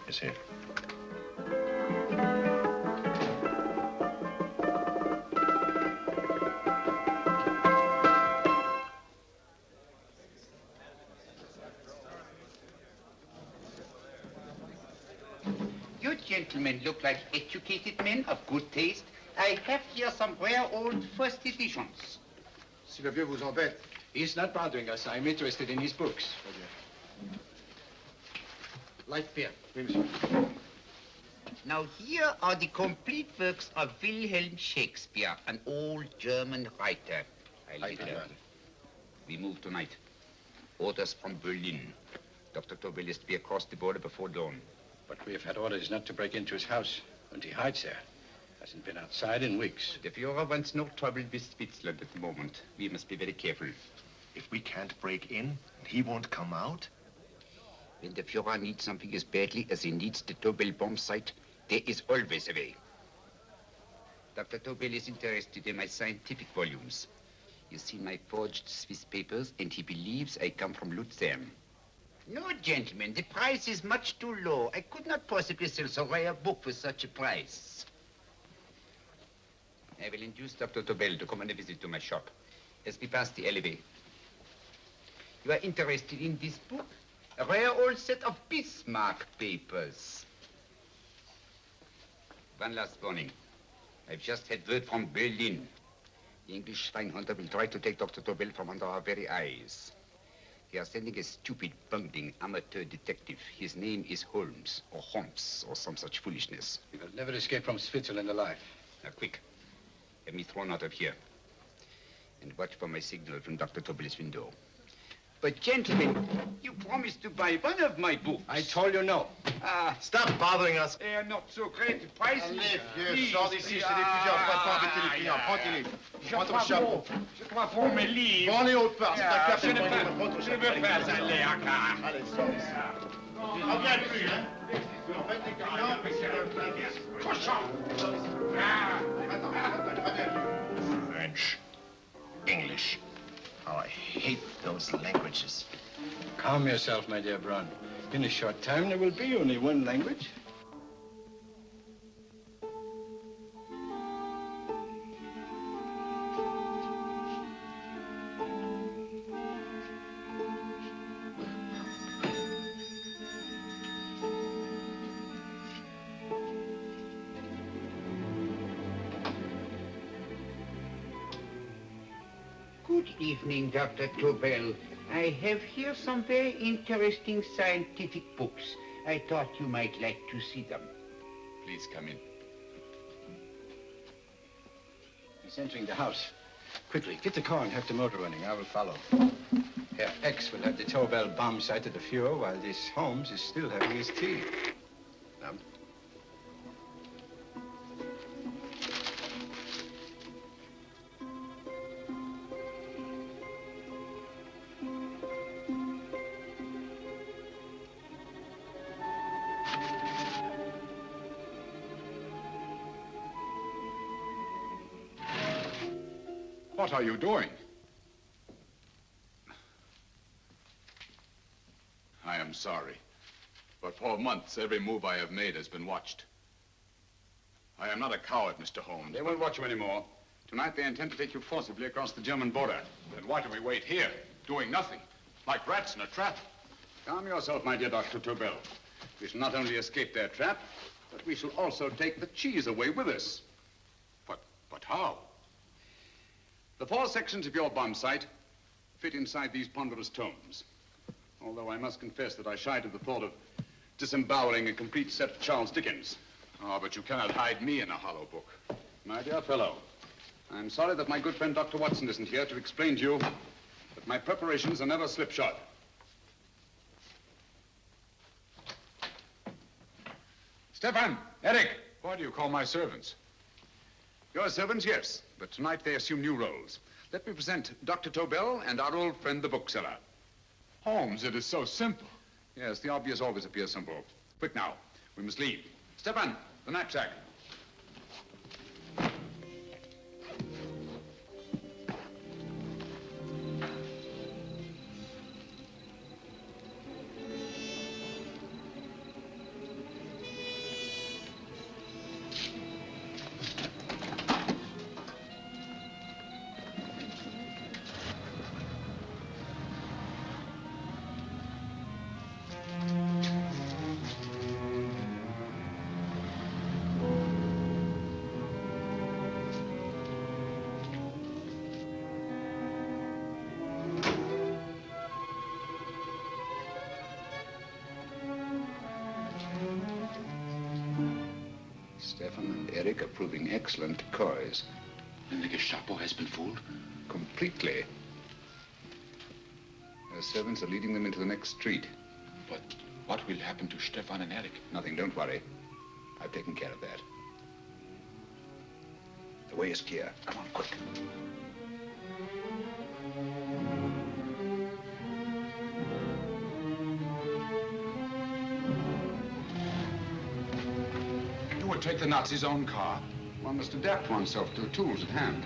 Yes, sir. You gentlemen look like educated men of good taste. I have here some rare old first editions. Si le vieux vous embête. He's not bothering us. I'm interested in his books. Light beer. Oui, monsieur. Now here are the complete works of Wilhelm Shakespeare, an old German writer. We move tonight. Orders from Berlin. Dr. Tobel is to be across the border before dawn. But we have had orders not to break into his house, and he hides there. Hasn't been outside in weeks. The Fuhrer wants no trouble with Switzerland at the moment. We must be very careful. If we can't break in, and he won't come out? When the Fuhrer needs something as badly as he needs the Tobel bomb site, there is always a way. Dr. Tobel is interested in my scientific volumes. He's seen my forged Swiss papers, and he believes I come from Lucerne. No, gentlemen, the price is much too low. I could not possibly sell so rare a book for such a price. I will induce Dr. Tobel to come on a visit to my shop as we pass the alleyway. You are interested in this book? A rare old set of Bismarck papers. One last warning. I've just had word from Berlin. The English Schweinhunter will try to take Dr. Tobel from under our very eyes. They are sending a stupid, bungling amateur detective. His name is Holmes, or some such foolishness. He will never escape from Switzerland alive. Now, quick. Have me thrown out of here. And watch for my signal from Dr. Tobel's window. But, gentlemen, you promised to buy one of my books. I told you no. Stop bothering us. They are not so great prices. Allez, vieux, sors d'ici, c'est d'étudiants. Pas trop embêter les clients. Prends-les. Prends ton chapeau. Je crois pour mes livres. Prends-les autre part. C'est ta carte. Je ne veux pas aller à car. Allez, sors d'ici. Reviens plus, hein. En fait, les clients, Cochon. Attends. French. English. Oh, I hate those languages. Calm yourself, my dear Braun. In a short time, there will be only one language. Good evening, Dr. Tobel. I have here some very interesting scientific books. I thought you might like to see them. Please come in. He's entering the house. Quickly, get the car and have the motor running. I will follow. Herr X will have the Tobel bomb sight at the Fuhrer while this Holmes is still having his tea. Now, What are you doing? I am sorry, but for months, every move I have made has been watched. I am not a coward, Mr. Holmes. They won't watch you anymore. Tonight, they intend to take you forcibly across the German border. Then why do we wait here, doing nothing, like rats in a trap? Calm yourself, my dear Dr. Tobel. We shall not only escape their trap, but we shall also take the cheese away with us. But how? The 4 sections of your bomb sight fit inside these ponderous tomes. Although I must confess that I shied at the thought of disemboweling a complete set of Charles Dickens. Oh, but you cannot hide me in a hollow book. My dear fellow, I'm sorry that my good friend Dr. Watson isn't here to explain to you that my preparations are never slipshod. Stefan, Eric, why do you call my servants? Your servants, yes, but tonight they assume new roles. Let me present Dr. Tobel and our old friend, the bookseller. Holmes, it is so simple. Yes, the obvious always appears simple. Quick now, we must leave. Stefan, the knapsack. Stefan and Eric are proving excellent decoys. And the Gestapo has been fooled? Completely. Their servants are leading them into the next street. But what will happen to Stefan and Eric? Nothing, don't worry. I've taken care of that. The way is clear. Come on, quick. You would take the Nazis' own car? One must adapt oneself to the tools at hand.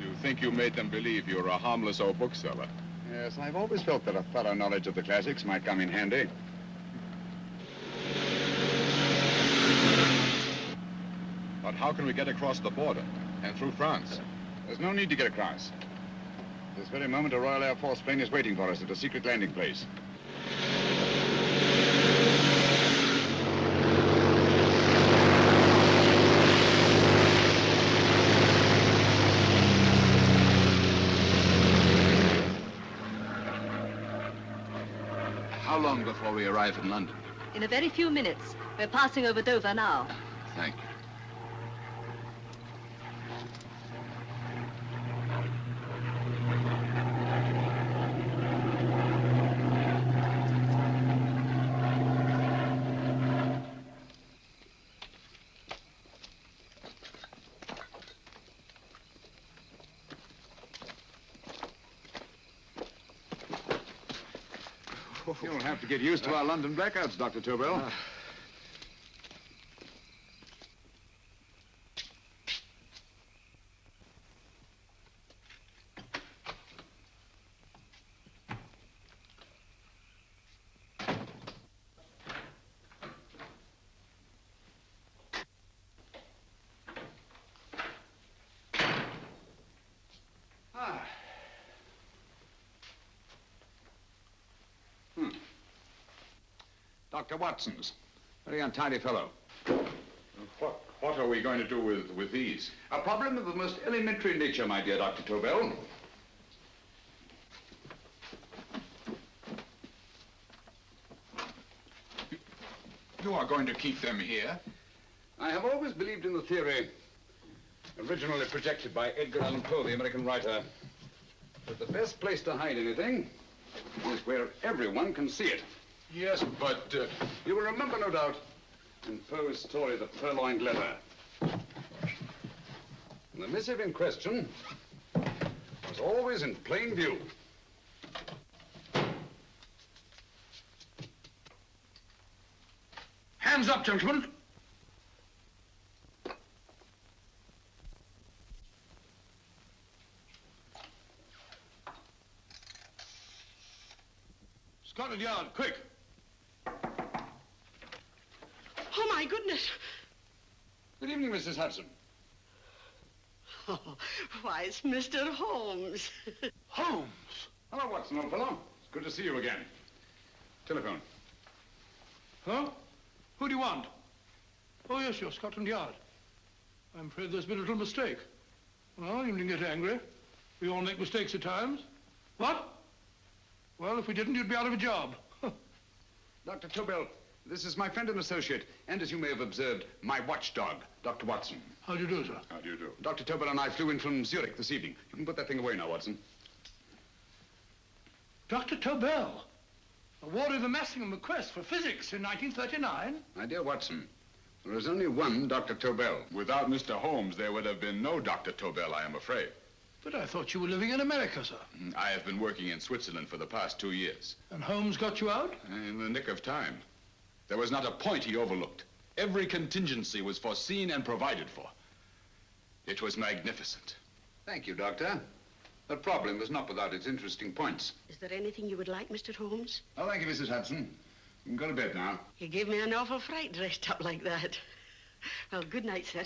You think you made them believe you were a harmless old bookseller? Yes, I've always felt that a thorough knowledge of the classics might come in handy. But how can we get across the border and through France? There's no need to get across. This very moment, a Royal Air Force plane is waiting for us at a secret landing place. How long before we arrive in London? In a very few minutes. We're passing over Dover now. Thank you. You'll have to get used to our London blackouts, Dr. Tobel. Dr. Watson's. Very untidy fellow. What are we going to do with these? A problem of the most elementary nature, my dear Dr. Tobel. You are going to keep them here? I have always believed in the theory, originally projected by Edgar Allan Poe, the American writer, that the best place to hide anything is where everyone can see it. Yes, but... You will remember, no doubt, in Poe's story, The Purloined Letter. The missive in question was always in plain view. Hands up, gentlemen. Scotland Yard, quick. Oh, my goodness. Good evening, Mrs. Hudson. Oh, why, it's Mr. Holmes. Holmes. Hello, Watson, old fellow. It's good to see you again. Telephone. Huh? Who do you want? Oh, yes, you're Scotland Yard. I'm afraid there's been a little mistake. Well, you needn't get angry. We all make mistakes at times. What? Well, if we didn't, you'd be out of a job. Dr. Tobel, this is my friend and associate, and as you may have observed, my watchdog, Dr. Watson. How do you do, sir? How do you do? Dr. Tobel and I flew in from Zurich this evening. You can put that thing away now, Watson. Dr. Tobel, awarded the Massingham Bequest for physics in 1939. My dear Watson, there is only one Dr. Tobel. Without Mr. Holmes, there would have been no Dr. Tobel, I am afraid. But I thought you were living in America, sir. I have been working in Switzerland for the past 2 years. And Holmes got you out? In the nick of time. There was not a point he overlooked. Every contingency was foreseen and provided for. It was magnificent. Thank you, Doctor. The problem was not without its interesting points. Is there anything you would like, Mr. Holmes? Oh, thank you, Mrs. Hudson. You can go to bed now. You gave me an awful fright dressed up like that. Well, good night, sir.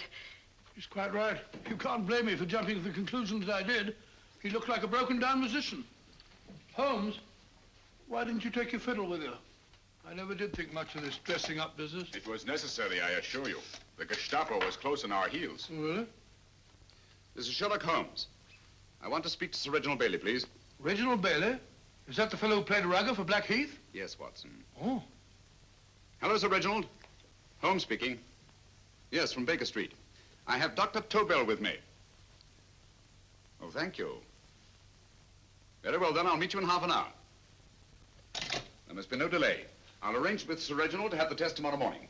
He's quite right. You can't blame me for jumping to the conclusion that I did. He looked like a broken-down musician. Holmes, why didn't you take your fiddle with you? I never did think much of this dressing-up business. It was necessary, I assure you. The Gestapo was close on our heels. Oh, really? This is Sherlock Holmes. I want to speak to Sir Reginald Bailey, please. Reginald Bailey? Is that the fellow who played Rugger for Blackheath? Yes, Watson. Oh. Hello, Sir Reginald. Holmes speaking. Yes, from Baker Street. I have Dr. Tobel with me. Oh, thank you. Very well, then. I'll meet you in half an hour. There must be no delay. I'll arrange with Sir Reginald to have the test tomorrow morning.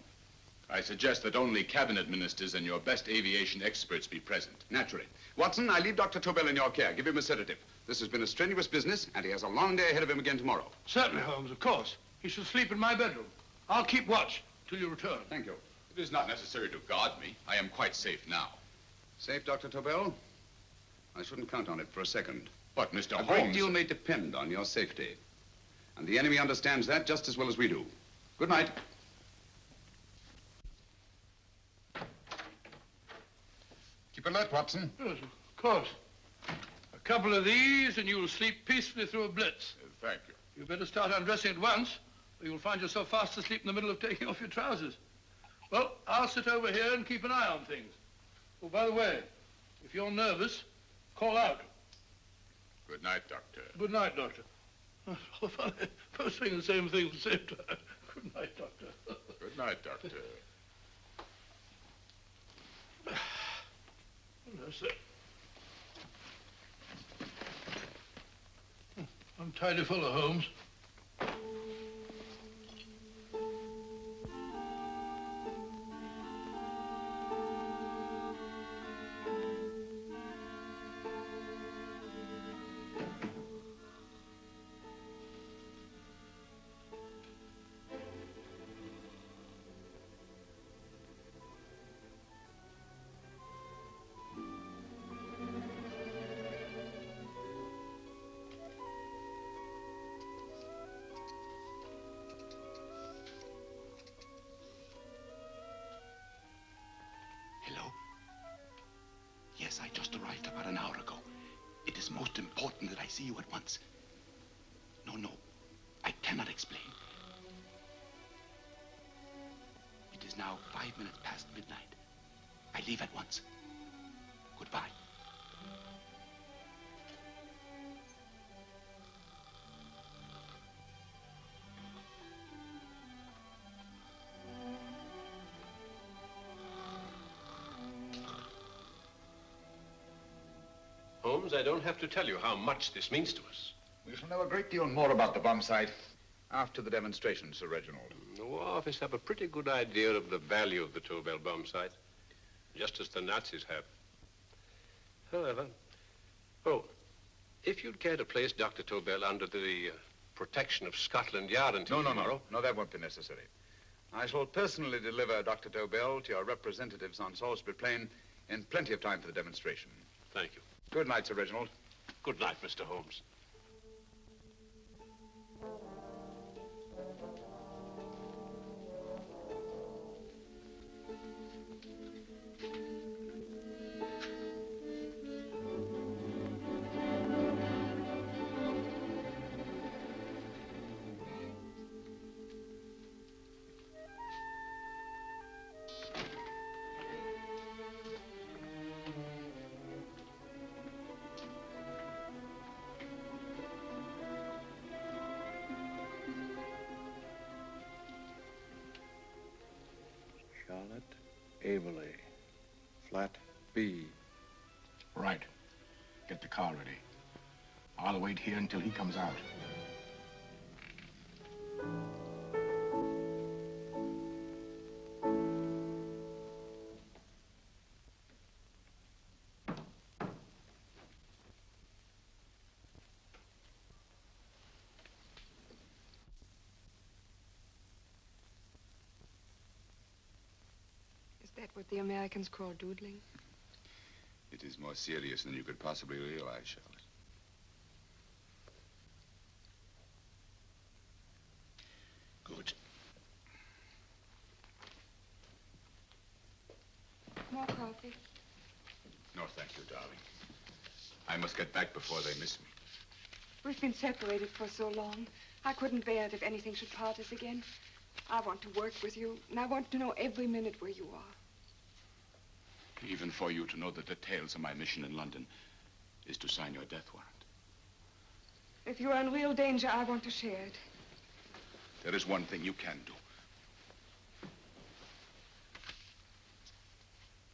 I suggest that only cabinet ministers and your best aviation experts be present. Naturally. Watson, I leave Dr. Tobel in your care. Give him a sedative. This has been a strenuous business, and he has a long day ahead of him again tomorrow. Certainly, Holmes, of course. He should sleep in my bedroom. I'll keep watch till you return. Thank you. It is not necessary to guard me. I am quite safe now. Safe, Dr. Tobel? I shouldn't count on it for a second. But, Mr. A Holmes... great deal may depend on your safety. And the enemy understands that just as well as we do. Good night. Keep alert, Watson. Yes, of course. A couple of these and you'll sleep peacefully through a blitz. Thank you. You better start undressing at once, or you'll find yourself fast asleep in the middle of taking off your trousers. Well, I'll sit over here and keep an eye on things. Oh, by the way, if you're nervous, call out. Good night, Doctor. Good night, Doctor. Both saying the same thing at the same time. Good night, Doctor. Good night, Doctor. That's it. Untidy fellow, Holmes. Hello? Yes, I just arrived about an hour ago. It is most important that I see you at once. No, I cannot explain. is now 5 minutes past midnight. I leave at once. Goodbye. Holmes, I don't have to tell you how much this means to us. We shall know a great deal more about the bomb site after the demonstration, Sir Reginald. The War Office have a pretty good idea of the value of the Tobel bomb site, just as the Nazis have. However, if you'd care to place Dr. Tobel under the protection of Scotland Yard until tomorrow... No, that won't be necessary. I shall personally deliver Dr. Tobel to your representatives on Salisbury Plain in plenty of time for the demonstration. Thank you. Good night, Sir Reginald. Good night, Mr. Holmes. Charlotte Averley, flat B. Right. Get the car ready. I'll wait here until he comes out. Is that what the Americans call doodling? It is more serious than you could possibly realize, Charlotte. Good. More coffee? No, thank you, darling. I must get back before they miss me. We've been separated for so long. I couldn't bear it if anything should part us again. I want to work with you, and I want to know every minute where you are. Even for you to know the details of my mission in London is to sign your death warrant. If you're in real danger, I want to share it. There is one thing you can do.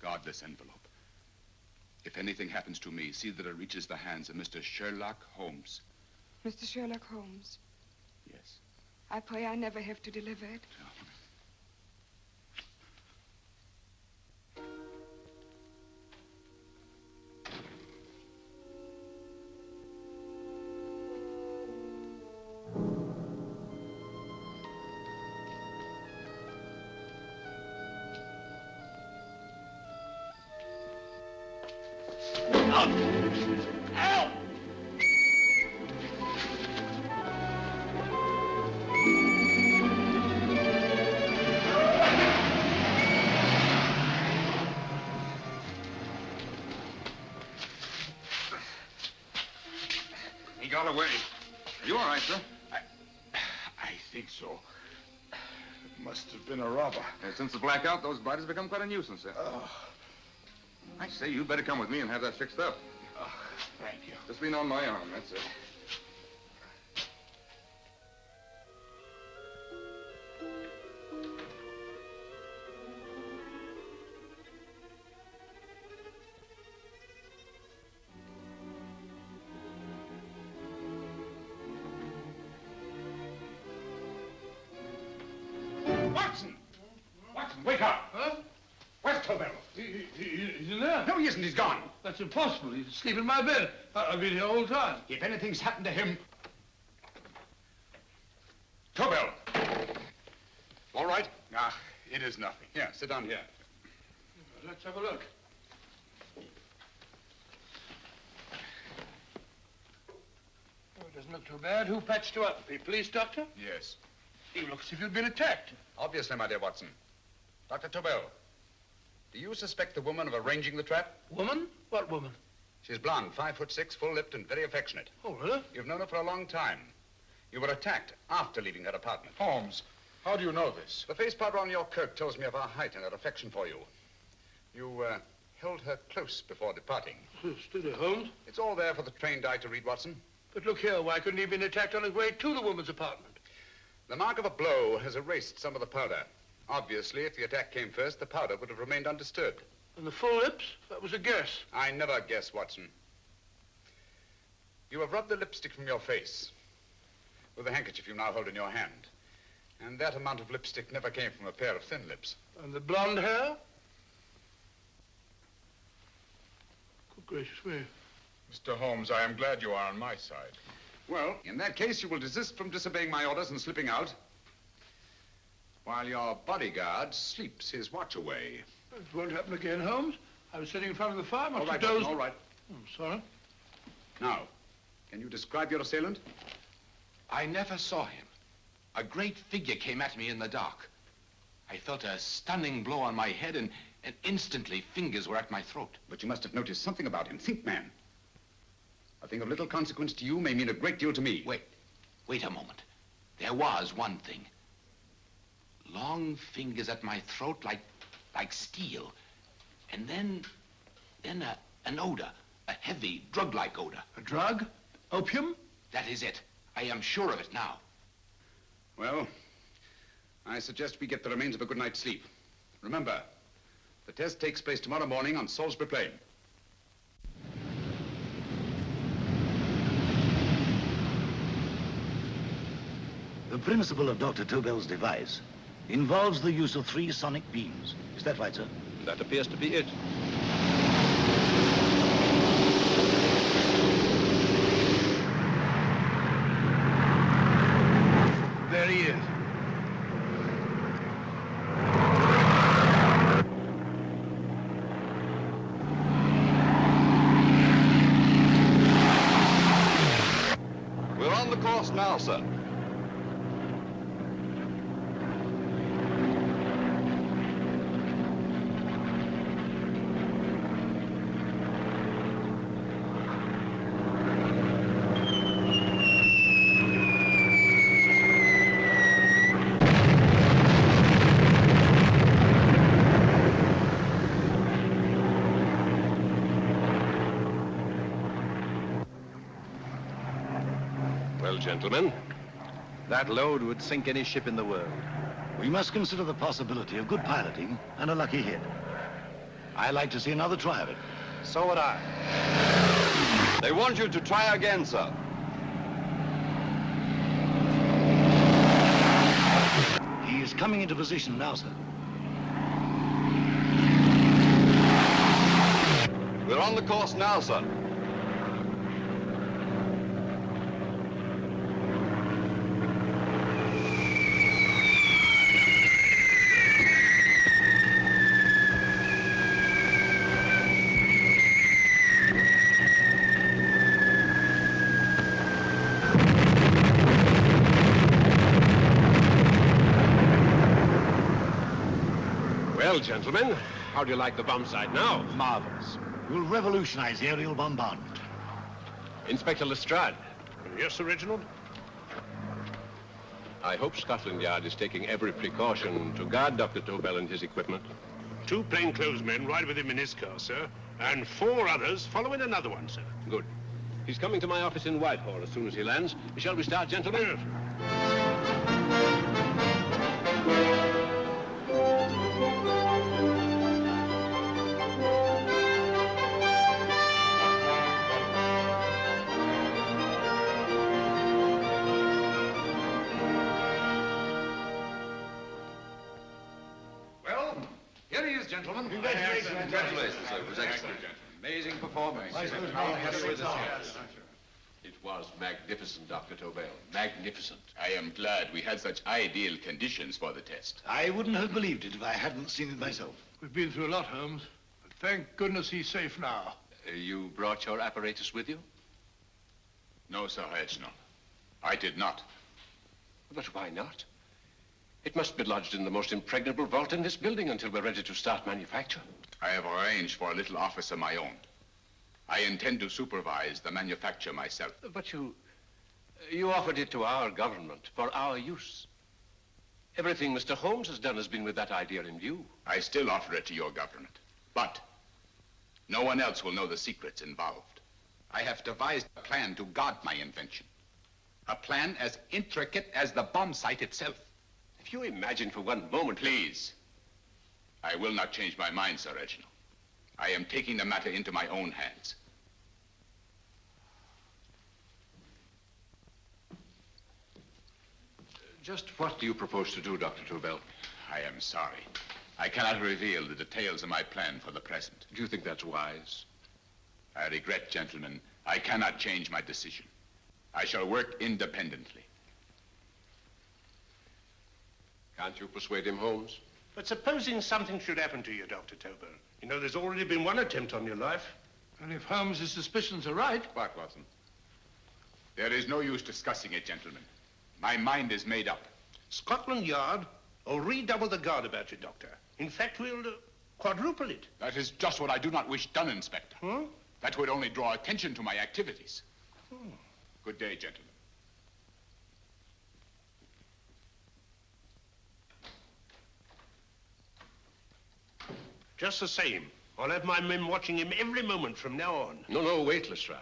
Guard this envelope. If anything happens to me, see that it reaches the hands of Mr. Sherlock Holmes. Mr. Sherlock Holmes. Yes. I pray I never have to deliver it. He got away. Are you all right, sir? I think so. It must have been a robber. Since the blackout, those bodies have become quite a nuisance, sir. I say, you better come with me and have that fixed up. Thank you. Just lean on my arm, that's it. Watson! Watson, wake up! Huh? Where's Tobel? He's in there. No, he isn't. He's gone. That's impossible. He's asleep in my bed. I've been here all the time. If anything's happened to him... Tobel! All right? Ah, it is nothing. Here, sit down here. Let's have a look. Oh, it doesn't look too bad. Who patched you up? The police doctor? Yes. You look as if you'd been attacked. Obviously, my dear Watson. Dr. Tobel, do you suspect the woman of arranging the trap? Woman? What woman? She's blonde, 5'6", full-lipped, and very affectionate. Oh, really? You've known her for a long time. You were attacked after leaving her apartment. Holmes, How do you know this? The face powder on your coat tells me of her height and her affection for you. You held her close before departing. Steady, Holmes. It's all there for the trained eye to read, Watson. But look here, why couldn't he have been attacked on his way to the woman's apartment? The mark of a blow has erased some of the powder. Obviously, if the attack came first, the powder would have remained undisturbed. And the full lips? That was a guess. I never guess, Watson. You have rubbed the lipstick from your face with the handkerchief you now hold in your hand. And that amount of lipstick never came from a pair of thin lips. And the blonde hair? Good gracious me. Mr. Holmes, I am glad you are on my side. Well, in that case, you will desist from disobeying my orders and slipping out while your bodyguard sleeps his watch away. It won't happen again, Holmes. I was sitting in front of the fire. All right, Watson, all right. Sorry. Now, can you describe your assailant? I never saw him. A great figure came at me in the dark. I felt a stunning blow on my head, and instantly fingers were at my throat. But you must have noticed something about him. Think, man. A thing of little consequence to you may mean a great deal to me. Wait a moment. There was one thing. Long fingers at my throat like steel. And then an odor, a heavy, drug-like odor. A drug? Opium? That is it. I am sure of it now. Well, I suggest we get the remains of a good night's sleep. Remember, the test takes place tomorrow morning on Salisbury Plain. The principle of Dr. Tobel's device involves the use of 3 sonic beams. Is that right, sir? That appears to be it. There he is. We're on the course now, sir. Well, gentlemen, that load would sink any ship in the world. We must consider the possibility of good piloting and a lucky hit. I'd like to see another try of it. So would I. They want you to try again, sir. He is coming into position now, sir. We're on the course now, sir. Well, gentlemen, how do you like the bomb sight now? Marvelous. We'll revolutionize the aerial bombardment. Inspector Lestrade. Yes, Sir Reginald? I hope Scotland Yard is taking every precaution to guard Dr. Tobel and his equipment. 2 plainclothesmen ride with him in his car, sir, and 4 others follow in another one, sir. Good. He's coming to my office in Whitehall as soon as he lands. Shall we start, gentlemen? Yes. Well, here he is, gentlemen. Congratulations. Congratulations, sir. It was excellent. Amazing performance. It was magnificent, Dr. Tobel. Magnificent. I am glad we had such ideal conditions for the test. I wouldn't have believed it if I hadn't seen it myself. We've been through a lot, Holmes. But thank goodness he's safe now. You brought your apparatus with you? No, Sir Reginald. I did not. But why not? It must be lodged in the most impregnable vault in this building until we're ready to start manufacture. I have arranged for a little office of my own. I intend to supervise the manufacture myself. But you offered it to our government for our use. Everything Mr. Holmes has done has been with that idea in view. I still offer it to your government. But no one else will know the secrets involved. I have devised a plan to guard my invention. A plan as intricate as the bomb site itself. If you imagine for one moment... Please. I will not change my mind, Sir Reginald. I am taking the matter into my own hands. Just what do you propose to do, Dr. Tobel? I am sorry. I cannot reveal the details of my plan for the present. Do you think that's wise? I regret, gentlemen, I cannot change my decision. I shall work independently. Can't you persuade him, Holmes? But supposing something should happen to you, Dr. Tobel. You know, there's already been one attempt on your life. And if Holmes' suspicions are right... What, Watson? There is no use discussing it, gentlemen. My mind is made up. Scotland Yard will redouble the guard about you, Doctor. In fact, we'll quadruple it. That is just what I do not wish done, Inspector. Huh? That would only draw attention to my activities. Good day, gentlemen. Just the same, I'll have my men watching him every moment from now on. No, wait, Lestrade.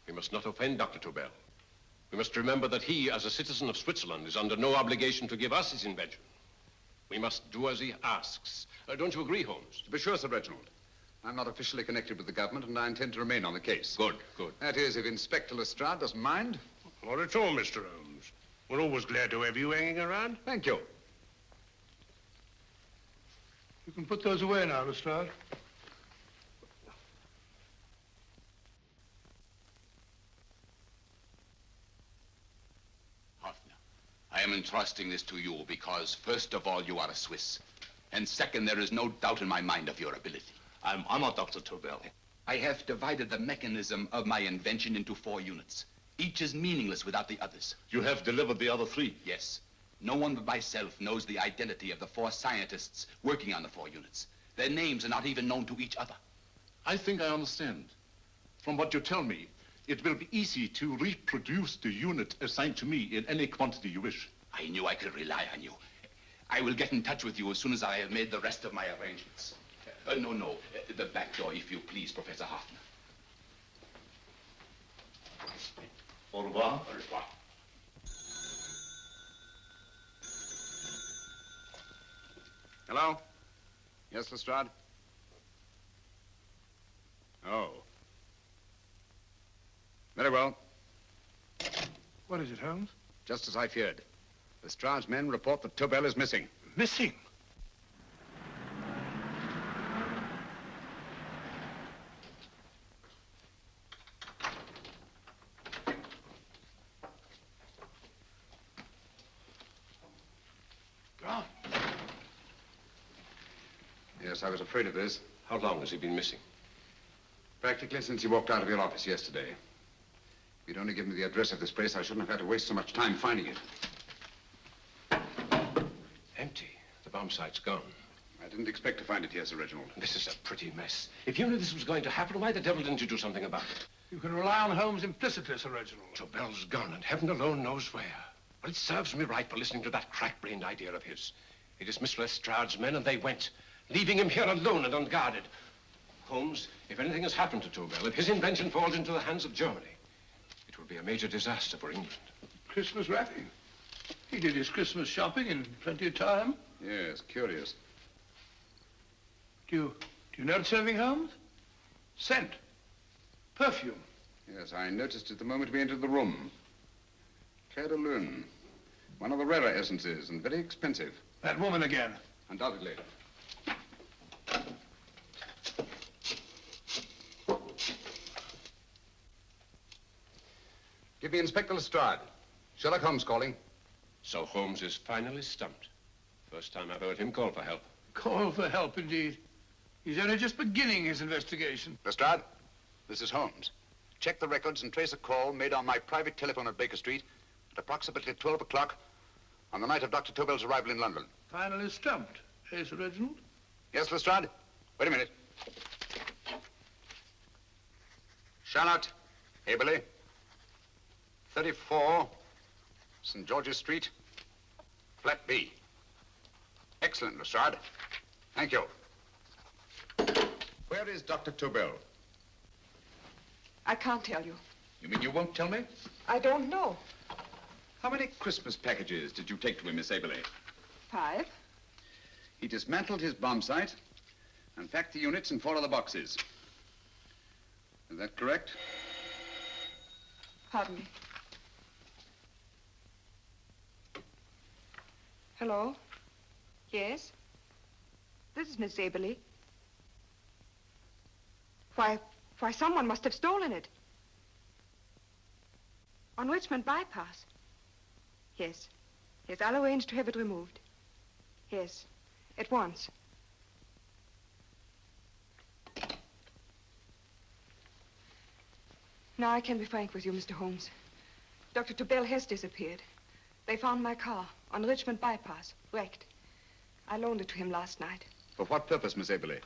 We must not offend Dr. Tobel. We must remember that he, as a citizen of Switzerland, is under no obligation to give us his invention. We must do as he asks. Don't you agree, Holmes? To be sure, Sir Reginald. I'm not officially connected with the government, and I intend to remain on the case. Good. That is, if Inspector Lestrade doesn't mind. Not at all, Mr. Holmes. We're always glad to have you hanging around. Thank you. You can put those away now, Lestrade. I am entrusting this to you because, first of all, you are a Swiss. And second, there is no doubt in my mind of your ability. I'm honored, Dr. Tobel. I have divided the mechanism of my invention into 4 units. Each is meaningless without the others. You have delivered the other 3? Yes. No one but myself knows the identity of the 4 scientists working on the 4 units. Their names are not even known to each other. I think I understand. From what you tell me, it will be easy to reproduce the unit assigned to me in any quantity you wish. I knew I could rely on you. I will get in touch with you as soon as I have made the rest of my arrangements. No. The back door, if you please, Professor Hoffner. Au revoir. Au revoir. Hello? Yes, Lestrade? Oh. Very well. What is it, Holmes? Just as I feared. Lestrade's men report that Tobel is missing. Missing? Gone. Yes, I was afraid of this. How long has he been missing? Practically since he walked out of your office yesterday. If you'd only given me the address of this place, I shouldn't have had to waste so much time finding it. Empty. The bomb site's gone. I didn't expect to find it here, Sir Reginald. This is a pretty mess. If you knew this was going to happen, why the devil didn't you do something about it? You can rely on Holmes implicitly, Sir Reginald. Tobel's gone, and heaven alone knows where. Well, it serves me right for listening to that crack-brained idea of his. He dismissed Lestrade's men, and they went, leaving him here alone and unguarded. Holmes, if anything has happened to Tobel, if his invention falls into the hands of Germany, it will be a major disaster for England. Christmas wrapping. He did his Christmas shopping in plenty of time. Yes, curious. Do you notice anything, Holmes? Scent. Perfume. Yes, I noticed it the moment we entered the room. Claire de Lune. One of the rarer essences, and very expensive. That woman again. Undoubtedly. Give me Inspector Lestrade. Sherlock Holmes calling. So Holmes is finally stumped. First time I've heard him call for help. Call for help, indeed. He's only just beginning his investigation. Lestrade, this is Holmes. Check the records and trace a call made on my private telephone at Baker Street at approximately 12 o'clock on the night of Dr. Tobel's arrival in London. Finally stumped, eh, Sir Reginald? Yes, Lestrade? Wait a minute. Charlotte, Haberley, 34, St. George's Street, flat B. Excellent, Lestrade. Thank you. Where is Dr. Tobel? I can't tell you. You mean you won't tell me? I don't know. How many Christmas packages did you take to him, Miss Aberley? 5. He dismantled his bomb site and packed the units in 4 other boxes. Is that correct? Pardon me. Hello? Yes? This is Miss Aberley. Why, someone must have stolen it. On Richmond Bypass. Yes. Yes, I'll arrange to have it removed. Yes, at once. Now I can be frank with you, Mr. Holmes. Dr. Tobel has disappeared. They found my car on Richmond Bypass, wrecked. I loaned it to him last night. For what purpose, Miss Aberley?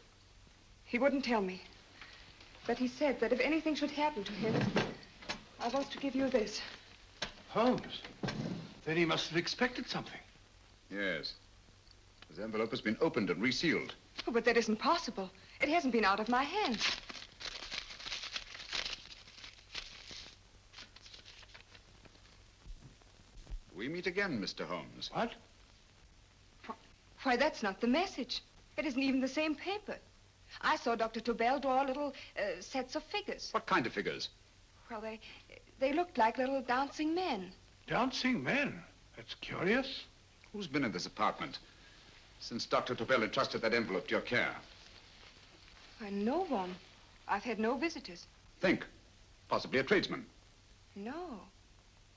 He wouldn't tell me. But he said that if anything should happen to him, I was to give you this. Holmes? Then he must have expected something. Yes. His envelope has been opened and resealed. Oh, but that isn't possible. It hasn't been out of my hands. We meet again, Mr. Holmes. What? Why, that's not the message. It isn't even the same paper. I saw Dr. Tobel draw little sets of figures. What kind of figures? Well, they looked like little dancing men. Dancing men? That's curious. Who's been in this apartment since Dr. Tobel entrusted that envelope to your care? Why, no one. I've had no visitors. Think. Possibly a tradesman. No.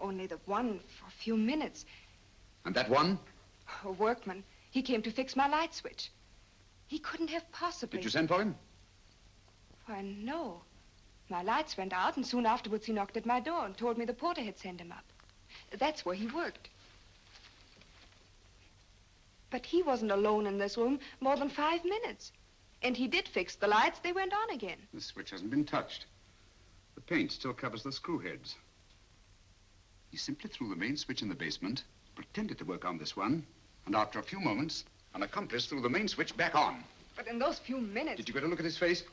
Only the one for a few minutes. And that one? A workman. He came to fix my light switch. He couldn't have possibly... Did you send for him? Why, no. My lights went out, and soon afterwards he knocked at my door and told me the porter had sent him up. That's where he worked. But he wasn't alone in this room more than 5 minutes. And he did fix the lights. They went on again. The switch hasn't been touched. The paint still covers the screw heads. He simply threw the main switch in the basement, pretended to work on this one, and after a few moments, an accomplice threw the main switch back on. But in those few minutes... Did you get a look at his face?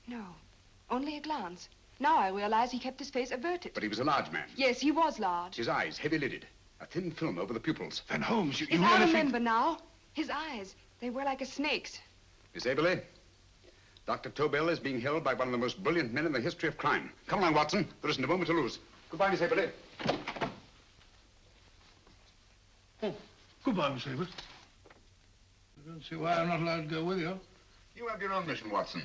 No, only a glance. Now I realize he kept his face averted. But he was a large man. Yes, he was large. His eyes heavy-lidded, a thin film over the pupils. Then Holmes, you Yes, really I think... remember now. His eyes, they were like a snake's. Miss Aberley, Dr. Tobel is being held by one of the most brilliant men in the history of crime. Come along, Watson. There isn't a moment to lose. Goodbye, Miss Aberley. Oh, goodbye, Miss Aberley. I don't see why I'm not allowed to go with you. You have your own mission, Watson.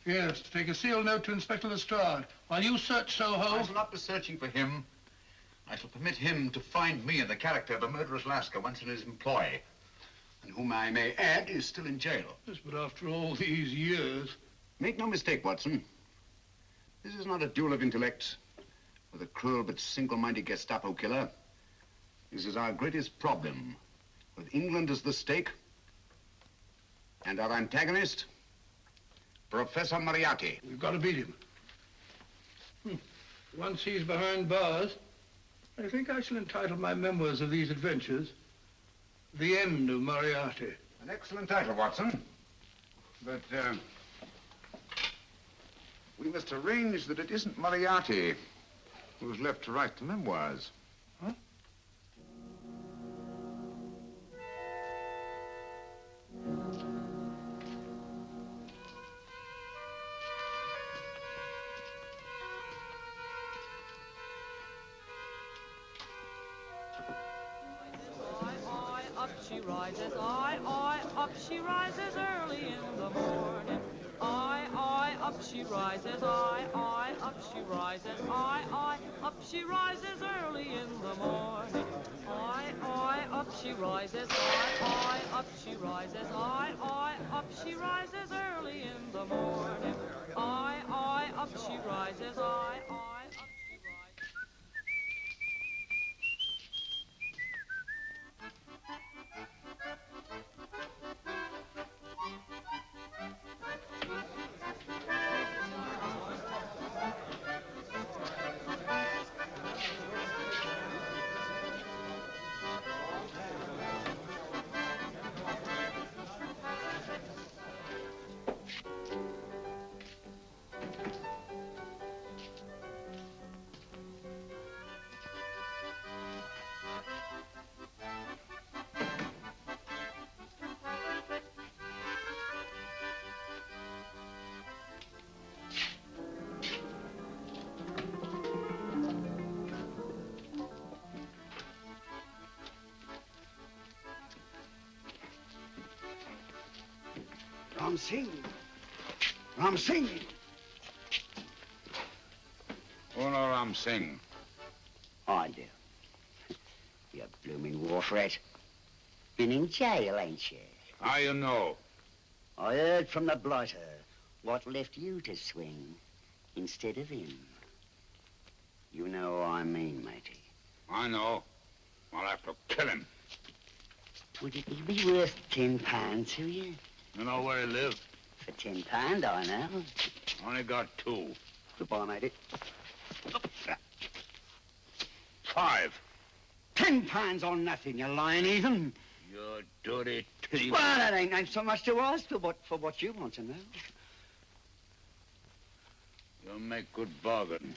Yes, to take a sealed note to Inspector Lestrade while you search Soho. I shall not be searching for him. I shall permit him to find me in the character of a murderous Lascar once in his employ, and whom I may add is still in jail. Yes, but after all these years... Make no mistake, Watson. This is not a duel of intellects with a cruel but single-minded Gestapo killer. This is our greatest problem, with England as the stake, and our antagonist, Professor Moriarty. We've got to beat him. Once he's behind bars, I think I shall entitle my memoirs of these adventures, The End of Moriarty. An excellent title, Watson. But, we must arrange that it isn't Moriarty who's left to write the memoirs. Huh? Up she rises, up she rises early in the morning. Up she rises, up she rises, up she rises early in the morning. Up she rises, up she rises, up she rises early in the morning. Up she rises, up she rises. Ram Singh. Ram Singh. Uno Ram Singh. I do. You blooming wharf rat. Been in jail, ain't you? How you know? I heard from the blighter what left you to swing instead of him. You know what I mean, matey. I know. I'll have to kill him. Would it be worth £10 to you? You know where he lives? For £10, I know. Only got 2. Goodbye, matey. 5. £10 on nothing, you lying heathen. You dirty thief. Well, that ain't so much to ask for what you want to know. You'll make good bargain.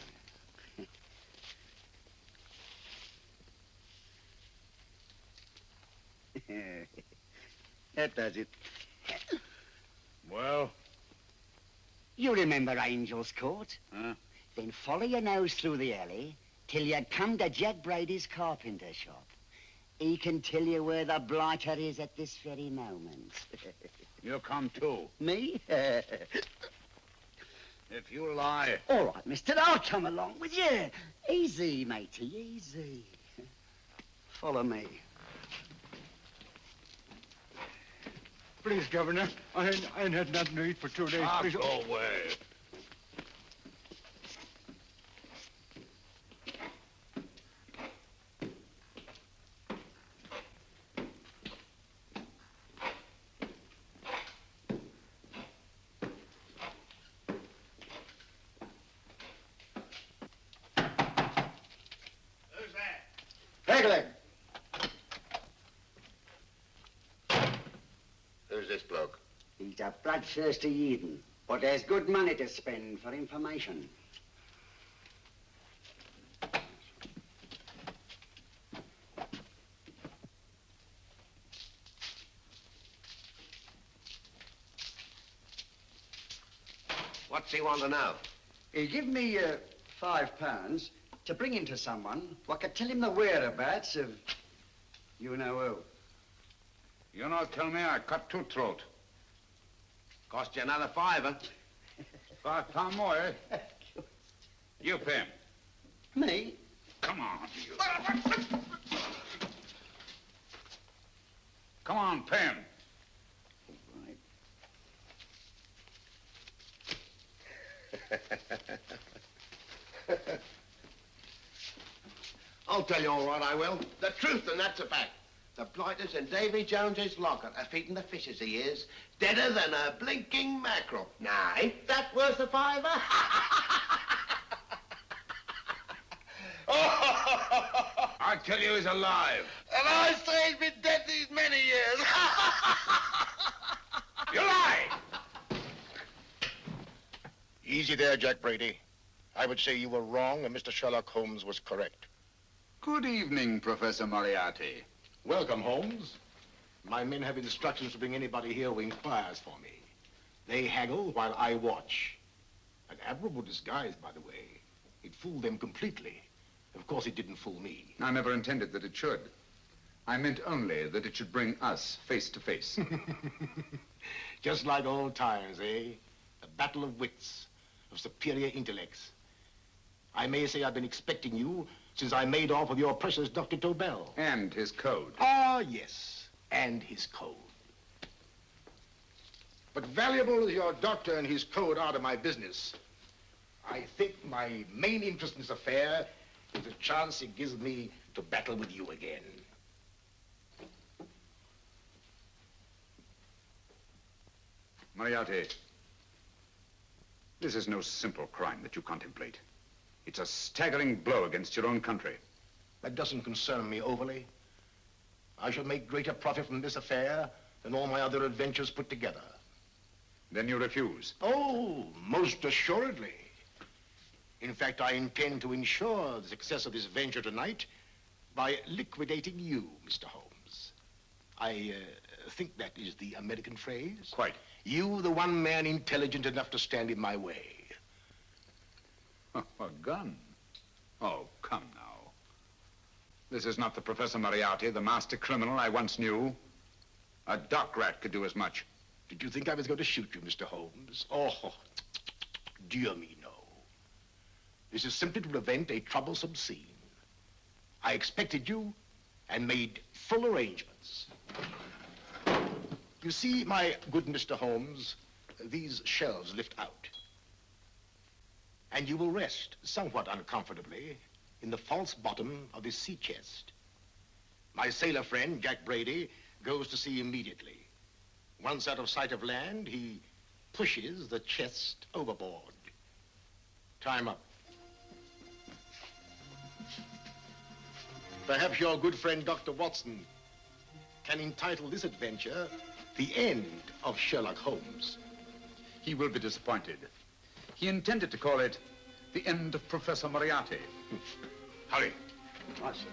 That does it. Well? You remember Angel's Court? Huh? Then follow your nose through the alley till you come to Jack Brady's carpenter shop. He can tell you where the blighter is at this very moment. You come too. Me? If you lie... All right, mister, I'll come along with you. Easy, matey, easy. Follow me. Please, Governor, I ain't had nothing to eat for 2 days. Please. Go away. Pegleg. Who's this bloke? He's a bloodthirsty heathen, but there's good money to spend for information. What's he want to know? He give me £5 to bring him to someone what could tell him the whereabouts of you know who. You not tell me I cut 2 throat. Cost you another £5. £5 more, eh? You pay him. Me? Come on, you. Come on, pay him. I'll tell you all right, I will. The truth, and that's a fact. The blighter's in Davy Jones's locker, feeding the fishes he is, deader than a blinking mackerel. Now, ain't that worth a £5? I tell you he's alive. And I say he's been dead these many years. You lie! Easy there, Jack Brady. I would say you were wrong and Mr. Sherlock Holmes was correct. Good evening, Professor Moriarty. Welcome, Holmes. My men have instructions to bring anybody here who inquires for me. They haggle while I watch. An admirable disguise, by the way. It fooled them completely. Of course, it didn't fool me. I never intended that it should. I meant only that it should bring us face to face. Just like old times, eh? A battle of wits, of superior intellects. I may say I've been expecting you since I made off with your precious Dr. Tobel. And his code. Ah, yes, and his code. But valuable as your doctor and his code are to my business, I think my main interest in this affair is the chance it gives me to battle with you again. Moriarty, this is no simple crime that you contemplate. It's a staggering blow against your own country. That doesn't concern me overly. I shall make greater profit from this affair than all my other adventures put together. Then you refuse? Oh, most assuredly. In fact, I intend to ensure the success of this venture tonight by liquidating you, Mr. Holmes. I think that is the American phrase. Quite. You, the one man intelligent enough to stand in my way. A gun? Oh, come now. This is not the Professor Moriarty, the master criminal I once knew. A dock rat could do as much. Did you think I was going to shoot you, Mr. Holmes? Oh, dear me, no. This is simply to prevent a troublesome scene. I expected you and made full arrangements. You see, my good Mr. Holmes, these shelves lift out. And you will rest somewhat uncomfortably in the false bottom of this sea chest. My sailor friend, Jack Brady, goes to sea immediately. Once out of sight of land, he pushes the chest overboard. Time up. Perhaps your good friend, Dr. Watson, can entitle this adventure The End of Sherlock Holmes. He will be disappointed. He intended to call it The End of Professor Moriarty. Hurry. Right, sir.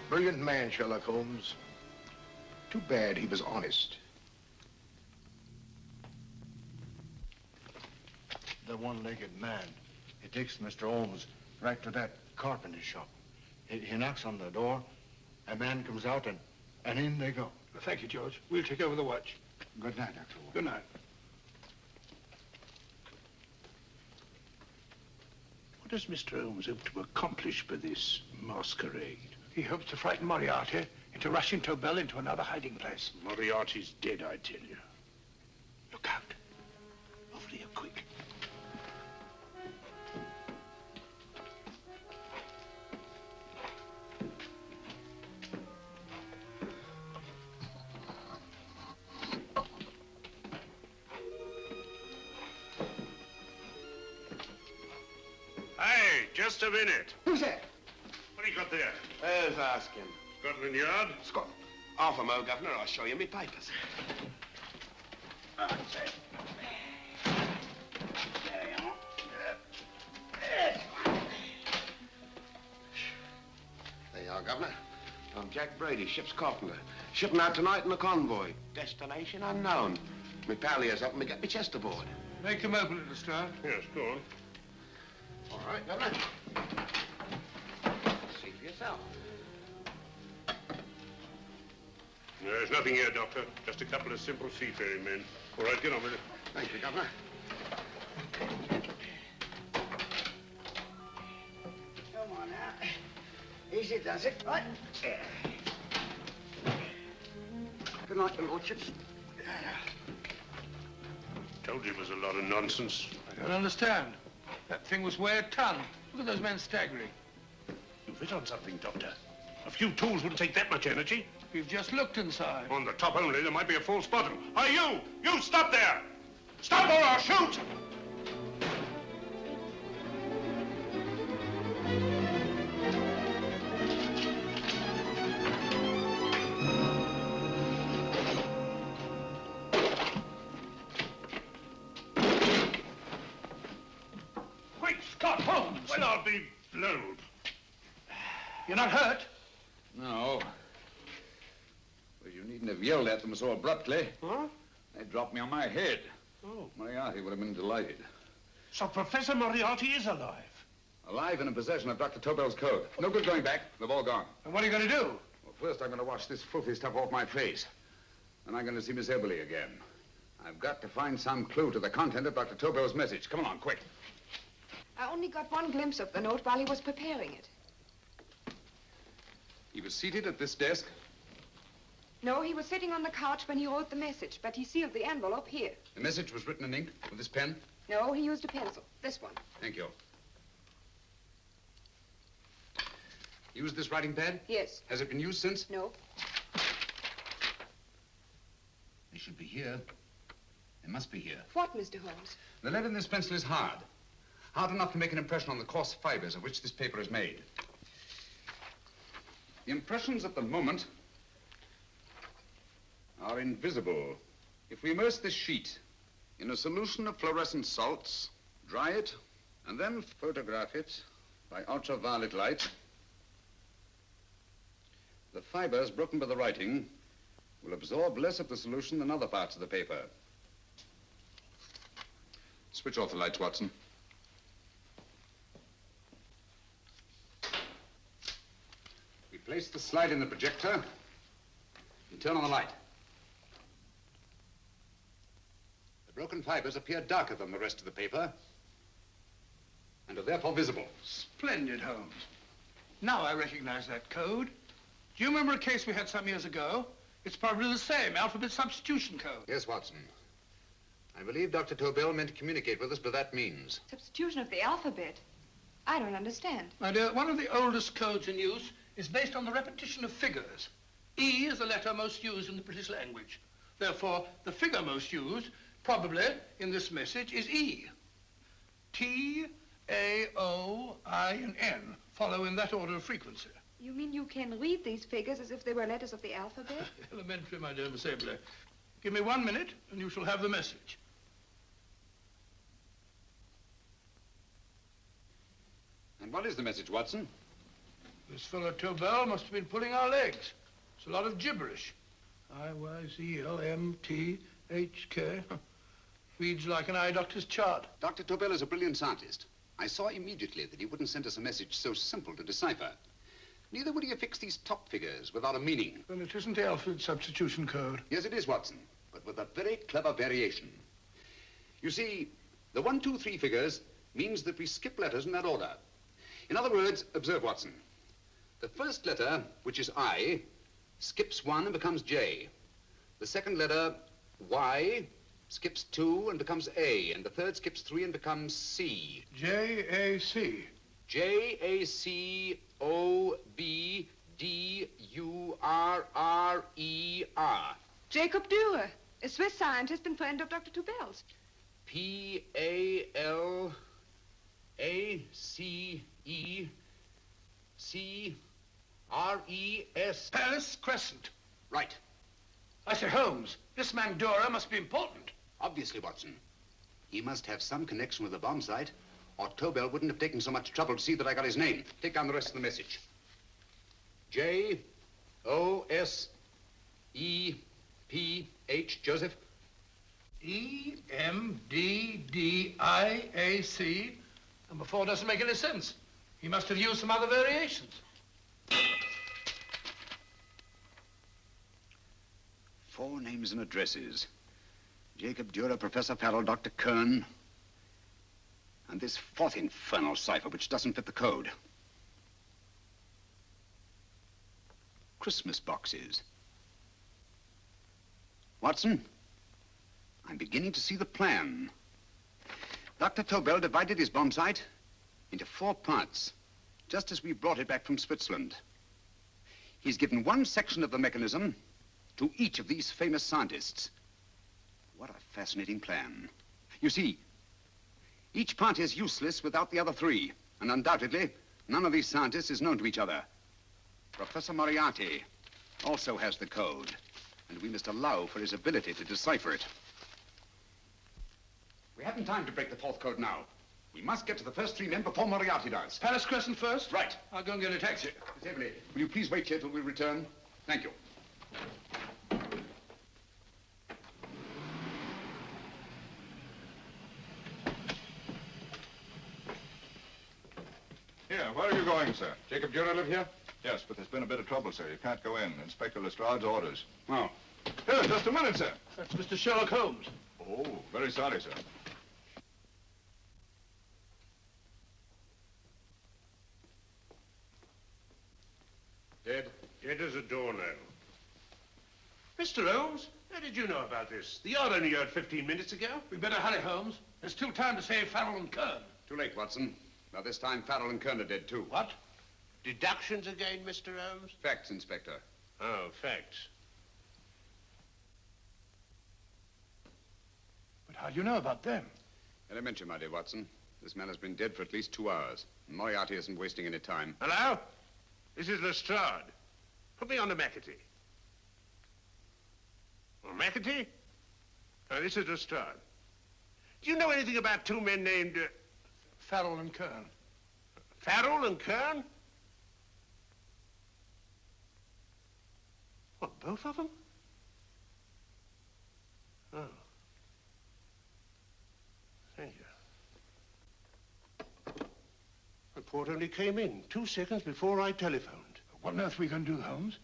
Brilliant man, Sherlock Holmes. Too bad he was honest. The one-legged man. He takes Mr. Holmes right to that carpenter shop. He knocks on the door, a man comes out, and in they go. Thank you, George. We'll take over the watch. Good night, Dr. Good night. What does Mr. Holmes hope to accomplish by this masquerade? He hopes to frighten Moriarty into rushing Tobel into another hiding place. Moriarty's dead, I tell you. Look out. Over here, quick. Hey, just a minute. Who's that? What do you got there? Who's asking? Scotland Yard? Scott. Half a mo, Governor. I'll show you me papers. That's it. There you are. There you are, Governor. I'm Jack Brady, ship's carpenter. Shipping out tonight in a convoy. Destination unknown. My pal here's helping me get my chest aboard. Make him open it, Lestrade. Yes, go on. All right, Governor. See for yourself. There's nothing here, Doctor. Just a couple of simple seafaring men. All right, get on with it. Thank you, Governor. Come on now. Easy does it. Right. Good night, your lordships. Told you it was a lot of nonsense. I don't understand. That thing was weigh a ton. Look at those men staggering. You've hit on something, Doctor. A few tools wouldn't take that much energy. We've just looked inside. On the top only, there might be a false bottom. Hey, you! You stop there! Stop or I'll shoot! Great Scott, Holmes! Well, I'll be blowed. You're not hurt? No. Well, you needn't have yelled at them so abruptly. Huh? They dropped me on my head. Oh. Moriarty would have been delighted. So Professor Moriarty is alive? Alive and in possession of Dr. Tobel's code. No good going back. They've all gone. And what are you going to do? Well, first I'm going to wash this filthy stuff off my face. Then I'm going to see Miss Eberly again. I've got to find some clue to the content of Dr. Tobel's message. Come along, quick. I only got one glimpse of the note while he was preparing it. He was seated at this desk. No, he was sitting on the couch when he wrote the message, but he sealed the envelope here. The message was written in ink with this pen. No, he used a pencil. This one. Thank you. Used this writing pad? Yes. Has it been used since? No. They should be here. They must be here. What, Mr. Holmes? The lead in this pencil is hard. Hard enough to make an impression on the coarse fibers of which this paper is made. The impressions at the moment are invisible. If we immerse this sheet in a solution of fluorescent salts, dry it, and then photograph it by ultraviolet light, The fibers broken by the writing will absorb less of the solution than other parts of the paper. Switch off the lights, Watson. We place the slide in the projector and turn on the light. The broken fibers appear darker than the rest of the paper and are therefore visible. Splendid, Holmes. Now I recognize that code. Do you remember a case we had some years ago? It's probably the same, alphabet substitution code. Yes, Watson. I believe Dr. Tobel meant to communicate with us by that means. Substitution of the alphabet? I don't understand. My dear, one of the oldest codes in use is based on the repetition of figures. E is the letter most used in the British language. Therefore, the figure most used, probably in this message, is E. T, A, O, I, and N follow in that order of frequency. You mean you can read these figures as if they were letters of the alphabet? Elementary, my dear Miss Abler. Give me 1 minute, and you shall have the message. And what is the message, Watson? This fellow Tobel must have been pulling our legs. It's a lot of gibberish. I-Y-Z-L-M-T-H-K. Reads like an eye doctor's chart. Dr. Tobel is a brilliant scientist. I saw immediately that he wouldn't send us a message so simple to decipher. Neither would he affix these top figures without a meaning. Then it isn't the alphabet substitution code. Yes, it is, Watson, but with a very clever variation. You see, the 1, 2, 3 figures means that we skip letters in that order. In other words, observe, Watson. The first letter, which is I, skips 1 and becomes J. The second letter, Y, skips 2 and becomes A. And the third skips 3 and becomes C. J-A-C. J-A-C-O-B-D-U-R-R-E-R. Jacob Dürer, a Swiss scientist and friend of Dr. Tobel's. P-A-L-A-C-E-C-R-E-S. Palace Crescent. Right. I say, Holmes, this man Dürer must be important. Obviously, Watson. He must have some connection with the bomb site, or Tobel wouldn't have taken so much trouble to see that I got his name. Take down the rest of the message. J-O-S-E-P-H, Joseph. E-M-D-D-I-A-C. Number 4 doesn't make any sense. He must have used some other variations. 4 names and addresses. Jacob Dürer, Professor Farrell, Dr. Kern, and this 4th infernal cipher, which doesn't fit the code. Christmas boxes. Watson, I'm beginning to see the plan. Dr. Tobel divided his bomb site into 4 parts, just as we brought it back from Switzerland. He's given 1 section of the mechanism to each of these famous scientists. What a fascinating plan. You see, each part is useless without the other 3, and undoubtedly, none of these scientists is known to each other. Professor Moriarty also has the code, and we must allow for his ability to decipher it. We haven't time to break the 4th code now. We must get to the first 3 men before Moriarty does. Palace Crescent first? Right. I'll go and get a taxi. Miss Evelyn, will you please wait here till we return? Thank you. Here, where are you going, sir? Jacob Dürer live here? Yes, but there's been a bit of trouble, sir. You can't go in. Inspector Lestrade's orders. Oh. Here, just a minute, sir. That's Mr. Sherlock Holmes. Oh, very sorry, sir. Dead? Dead as a doornail. Mr. Holmes, how did you know about this? The yard only heard 15 minutes ago. We better hurry, Holmes. There's still time to save Farrell and Kern. Too late, Watson. By this time, Farrell and Kern are dead, too. What? Deductions again, Mr. Holmes? Facts, Inspector. Oh, facts. But how do you know about them? Elementary, my dear Watson. This man has been dead for at least 2 hours. Moriarty isn't wasting any time. Hello? This is Lestrade. Put me on to McAtee. Oh, McAtee? Oh, this is Lestrade. Do you know anything about 2 men named... Farrell and Kern. Farrell and Kern? Both of them? Oh. Thank you. Report only came in 2 seconds before I telephoned. What on earth are we going to do, Holmes?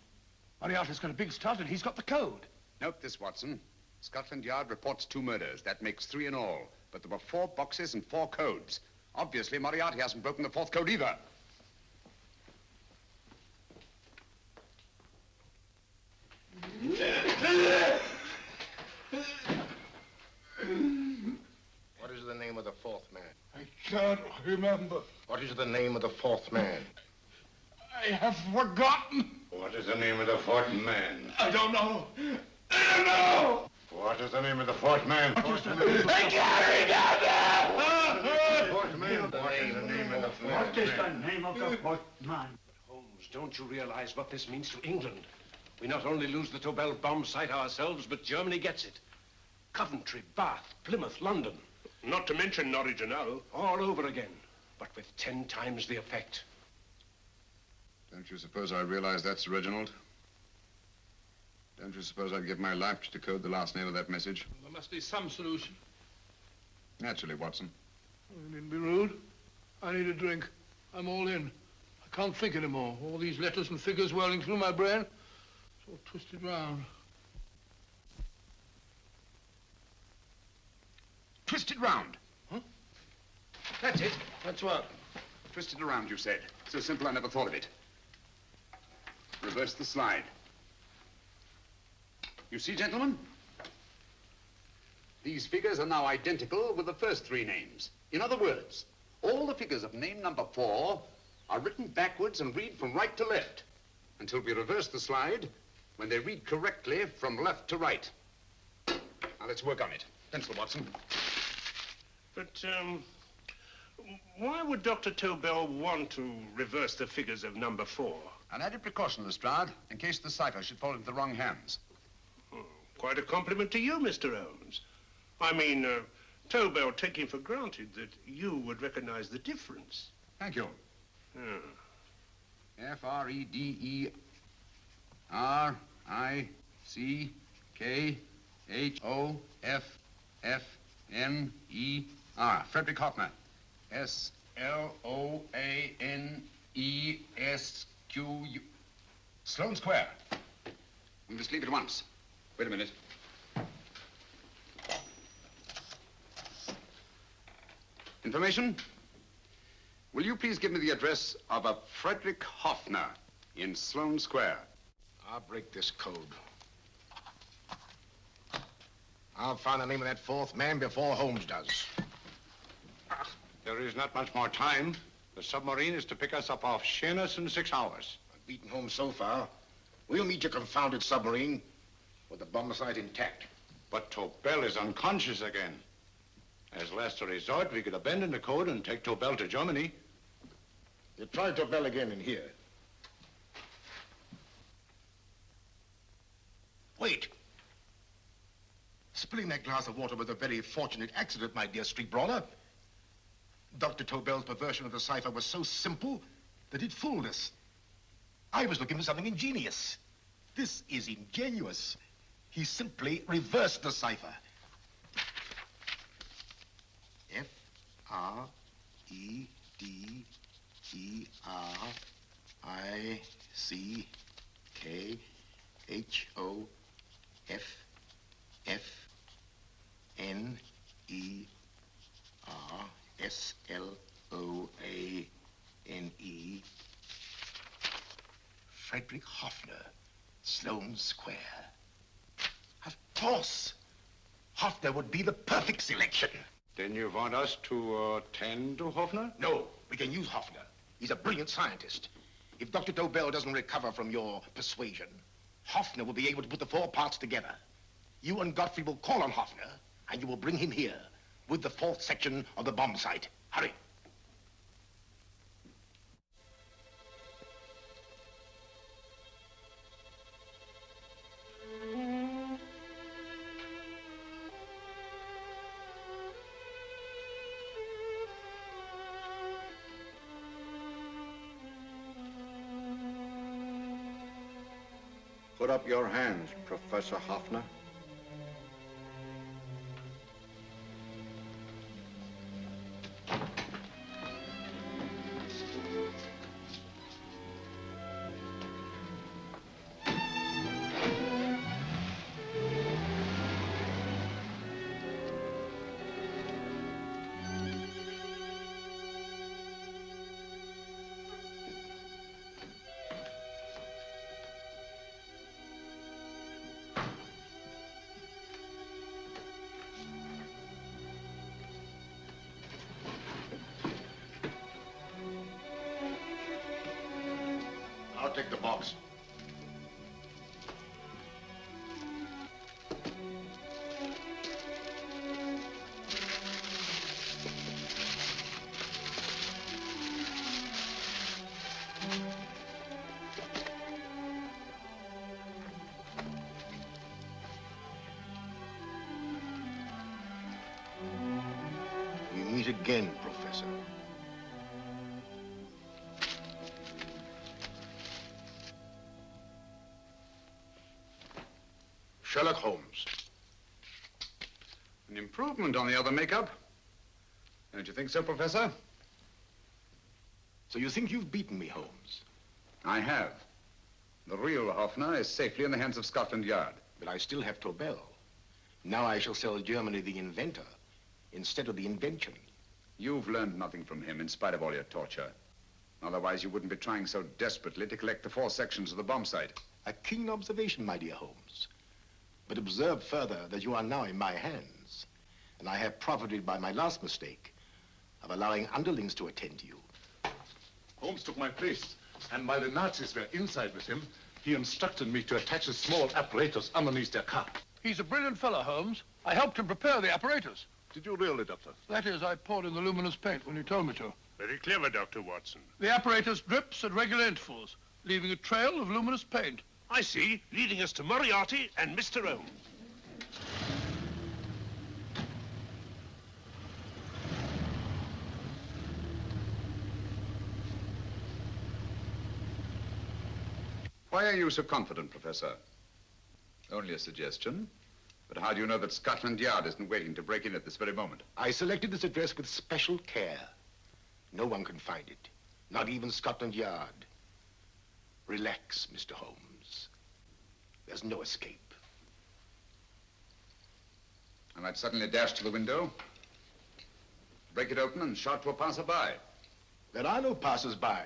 Moriarty's got a big start and he's got the code. Note this, Watson. Scotland Yard reports 2 murders. That makes 3 in all. But there were 4 boxes and 4 codes. Obviously, Moriarty hasn't broken the 4th code either. What is the name of the 4th man? I can't remember. What is the name of the 4th man? I have forgotten. What is the name of the 4th man? I don't know. I don't know. What is the name of the 4th man? I can't remember. 4th man. What is the name of the 4th man? What is the name of the 4th man? Holmes, don't you realize what this means to England? We not only lose the Tobel bomb site ourselves, but Germany gets it. Coventry, Bath, Plymouth, London. Not to mention Norwich and Hull. All over again, but with 10 times the effect. Don't you suppose I realize that's Reginald? Don't you suppose I'd give my life to decode the last name of that message? There must be some solution. Naturally, Watson. You needn't be rude. I need a drink. I'm all in. I can't think anymore. All these letters and figures whirling through my brain. It's all twisted round. Twisted round. Huh? That's it. That's what? Twisted around, you said. So simple, I never thought of it. Reverse the slide. You see, gentlemen? These figures are now identical with the first 3 names. In other words, all the figures of name number 4 are written backwards and read from right to left until we reverse the slide when they read correctly from left to right. Now, let's work on it. Pencil, Watson. But, why would Dr. Tobel want to reverse the figures of number 4? An added precaution, Lestrade, in case the cipher should fall into the wrong hands. Quite a compliment to you, Mr. Holmes. I mean, Tobel taking for granted that you would recognize the difference. Thank you. F-R-E-D-E-R-I-C-K-H-O-F-F-N-E-R. Frederick Hoffner. S-L-O-A-N-E-S-Q-U. Sloane Square. We must leave at once. Wait a minute. Information? Will you please give me the address of a Frederick Hoffner in Sloane Square? I'll break this code. I'll find the name of that 4th man before Holmes does. There is not much more time. The submarine is to pick us up off Sheerness in 6 hours. I've beaten Holmes so far. We'll meet your confounded submarine with the bomb site intact. But Tobel is unconscious again. As last resort, we could abandon the code and take Tobel to Germany. You try Tobel again in here. Wait. Spilling that glass of water was a very fortunate accident, my dear street brawler. Dr. Tobel's perversion of the cipher was so simple that it fooled us. I was looking for something ingenious. This is ingenuous. He simply reversed the cipher. F-R-E-D-E-R-I-C-K-H-O-F-N-E-R-S-L-O-A-N-E. Frederick Hoffner, Sloane Square. Of course. Hoffner would be the perfect selection. Then you want us to attend to Hoffner? No, we can use Hoffner. He's a brilliant scientist. If Dr. Tobel doesn't recover from your persuasion, Hoffner will be able to put the 4 parts together. You and Godfrey will call on Hoffner, and you will bring him here with the 4th section of the bomb site. Hurry. Put up your hands, Professor Hoffner. I'll take the box. We meet again, Professor. Sherlock Holmes. An improvement on the other makeup. Don't you think so, Professor? So you think you've beaten me, Holmes? I have. The real Hoffner is safely in the hands of Scotland Yard. But I still have Tobel. Now I shall sell Germany the inventor instead of the invention. You've learned nothing from him in spite of all your torture. Otherwise, you wouldn't be trying so desperately to collect the 4 sections of the bomb site. A keen observation, my dear Holmes. But observe further that you are now in my hands, and I have profited by my last mistake of allowing underlings to attend to you. Holmes took my place, and while the Nazis were inside with him, he instructed me to attach a small apparatus underneath their car. He's a brilliant fellow, Holmes. I helped him prepare the apparatus. Did you really, Doctor? That is, I poured in the luminous paint when he told me to. Very clever, Dr. Watson. The apparatus drips at regular intervals, leaving a trail of luminous paint. I see, leading us to Moriarty and Mr. Holmes. Why are you so confident, Professor? Only a suggestion. But how do you know that Scotland Yard isn't waiting to break in at this very moment? I selected this address with special care. No one can find it, not even Scotland Yard. Relax, Mr. Holmes. There's no escape. I might suddenly dash to the window, break it open, and shout to a passerby. There are no passers-by.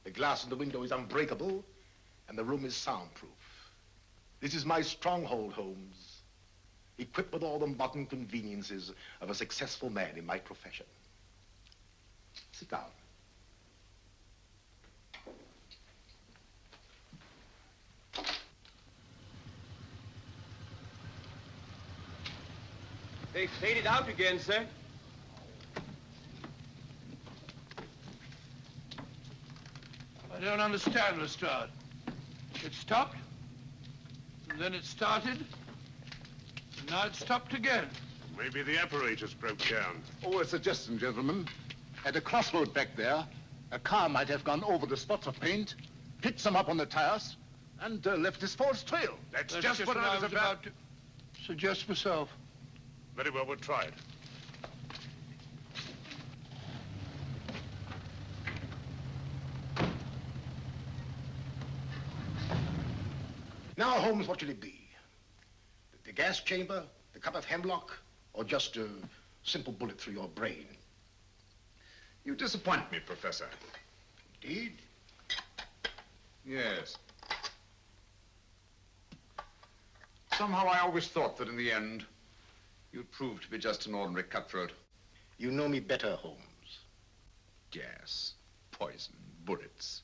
The glass in the window is unbreakable, and the room is soundproof. This is my stronghold, Holmes, equipped with all the modern conveniences of a successful man in my profession. Sit down. They faded out again, sir. I don't understand, Lestrade. It stopped, and then it started, and now it stopped again. Maybe the apparatus broke down. Oh, a suggestion, gentlemen. At a crossroad back there, a car might have gone over the spots of paint, picked some up on the tires, and left this false trail. That's just what I was about to suggest myself. Very well, we'll try it. Now, Holmes, what should it be? The gas chamber, the cup of hemlock, or just a simple bullet through your brain? You disappoint me, Professor. Indeed? Yes. Somehow I always thought that in the end, you'd prove to be just an ordinary cutthroat. You know me better, Holmes. Gas, poison, bullets.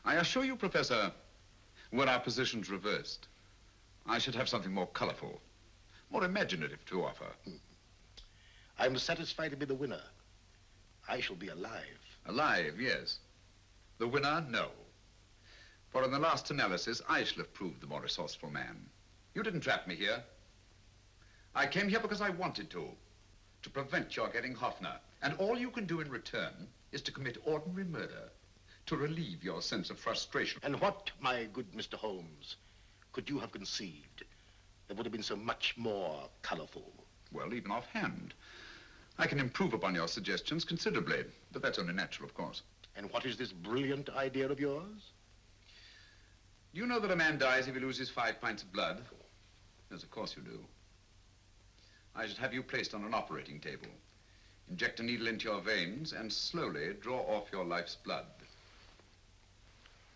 I assure you, Professor, were our positions reversed, I should have something more colorful, more imaginative to offer. I'm satisfied to be the winner. I shall be alive. Alive, yes. The winner, no. For in the last analysis, I shall have proved the more resourceful man. You didn't trap me here. I came here because I wanted to prevent your getting Hoffner. And all you can do in return is to commit ordinary murder, to relieve your sense of frustration. And what, my good Mr. Holmes, could you have conceived that would have been so much more colorful? Well, even offhand, I can improve upon your suggestions considerably, but that's only natural, of course. And what is this brilliant idea of yours? You know that a man dies if he loses 5 pints of blood? Yes, of course you do. I should have you placed on an operating table. Inject a needle into your veins and slowly draw off your life's blood.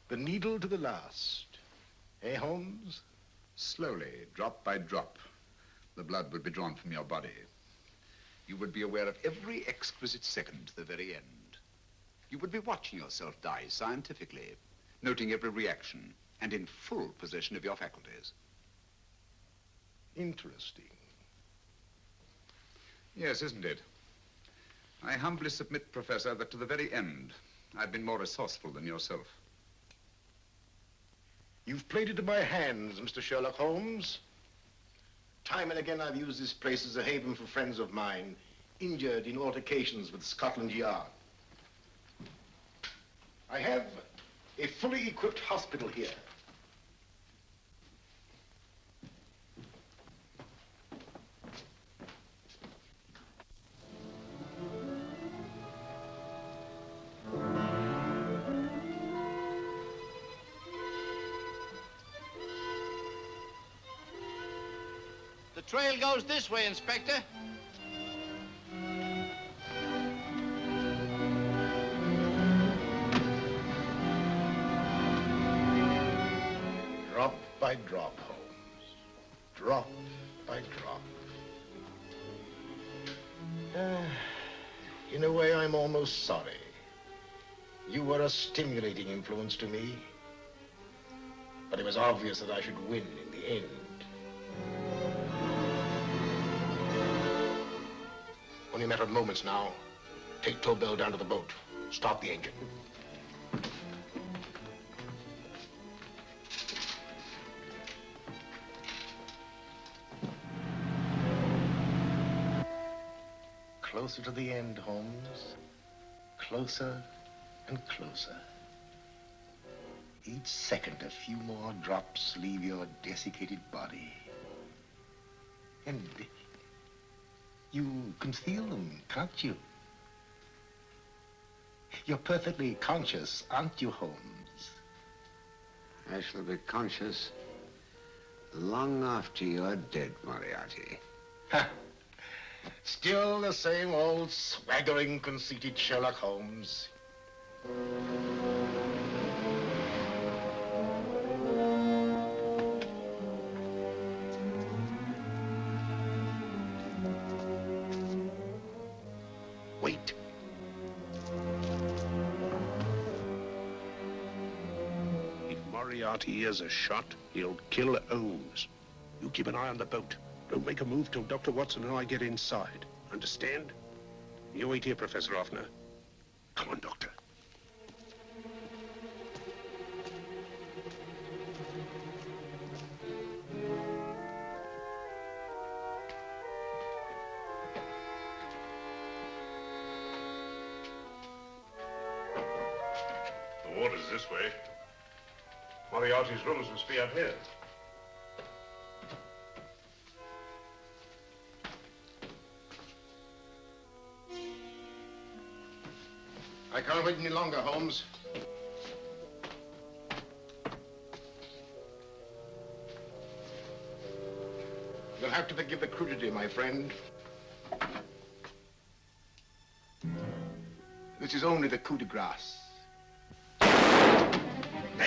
The needle to the last. Eh, Holmes? Slowly, drop by drop, the blood would be drawn from your body. You would be aware of every exquisite second to the very end. You would be watching yourself die scientifically, noting every reaction, and in full possession of your faculties. Interesting. Yes, isn't it? I humbly submit, Professor, that to the very end, I've been more resourceful than yourself. You've played into my hands, Mr. Sherlock Holmes. Time and again I've used this place as a haven for friends of mine, injured in altercations with Scotland Yard. I have a fully equipped hospital here. The trail goes this way, Inspector. Drop by drop, Holmes. Drop by drop. In a way, I'm almost sorry. You were a stimulating influence to me. But it was obvious that I should win in the end. Only a matter of moments now. Take Tobel down to the boat. Start the engine. Closer to the end, Holmes. Closer and closer. Each second, a few more drops leave your desiccated body. And you can feel them, can't you? You're perfectly conscious, aren't you, Holmes? I shall be conscious long after you're dead, Moriarty. Ha! Still the same old swaggering, conceited Sherlock Holmes. Wait. If Moriarty hears a shot, he'll kill Holmes. You keep an eye on the boat. Don't make a move till Dr. Watson and I get inside. Understand? You wait here, Professor Offner. Come on, Doctor. The water's this way. Moriarty's rooms must be up here. I can't wait any longer, Holmes. You'll have to forgive the crudity, my friend. This is only the coup de grace.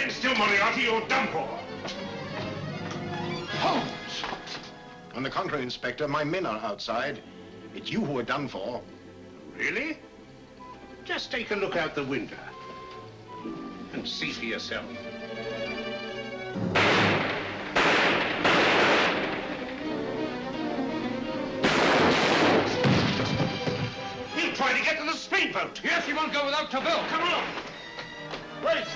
Stand still, Moriarty, you're done for. Holmes! On the contrary, Inspector, my men are outside. It's you who are done for. Really? Just take a look out the window and see for yourself. He'll try to get to the speedboat. Yes, he won't go without Tobel. Come on. Wait!